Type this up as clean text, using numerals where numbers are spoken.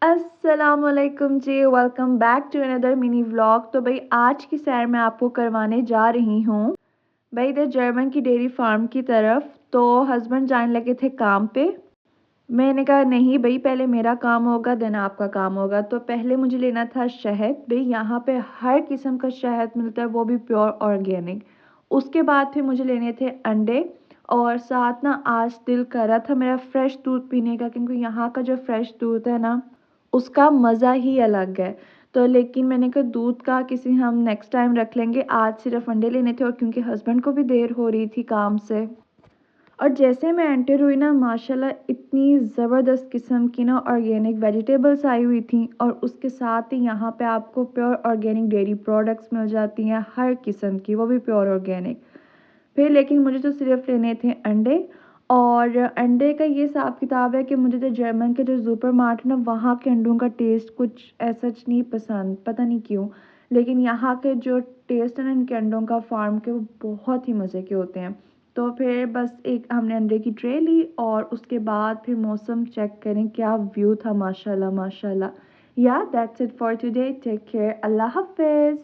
अस्सलामुअलैकुम जी, welcome back to another mini vlog. तो भाई आज की सैर मैं आपको करवाने जा रही हूँ भाई इधर जर्मन की डेयरी फार्म की तरफ। तो हस्बैंड जाने लगे थे काम पे। मैंने कहा नहीं भाई, पहले मेरा काम होगा देन आपका काम होगा। तो पहले मुझे लेना था शहद। भाई यहाँ पे हर किस्म का शहद मिलता है, वो भी प्योर ऑर्गेनिक। उसके बाद फिर मुझे लेने थे अंडे। और साथ ना आज दिल कर रहा था मेरा फ्रेश दूध पीने का, क्योंकि यहाँ का जो फ्रेश दूध है ना उसका मज़ा ही अलग है। तो लेकिन मैंने कहा दूध का किसी हम नेक्स्ट टाइम रख लेंगे, आज सिर्फ अंडे लेने थे और क्योंकि हस्बैंड को भी देर हो रही थी काम से। और जैसे मैं एंटर हुई ना माशाल्लाह इतनी ज़बरदस्त किस्म की ना ऑर्गेनिक वेजिटेबल्स आई हुई थी, और उसके साथ ही यहाँ पे आपको प्योर ऑर्गेनिक डेयरी प्रोडक्ट्स मिल जाती हैं हर किस्म की, वो भी प्योर ऑर्गेनिक। फिर लेकिन मुझे तो सिर्फ लेने थे अंडे। और अंडे का ये हिसाब किताब है कि मुझे तो जर्मन के जो सुपरमार्ट है ना वहाँ के अंडों का टेस्ट कुछ ऐसा नहीं पसंद, पता नहीं क्यों। लेकिन यहाँ के जो टेस्ट है ना इनके अंडों का फार्म के, वो बहुत ही मज़े के होते हैं। तो फिर बस एक हमने अंडे की ट्रे ली और उसके बाद फिर मौसम चेक करें क्या व्यू था, माशाल्लाह माशाल्लाह। Yeah that's it for today, take care, अल्लाह हाफिज़।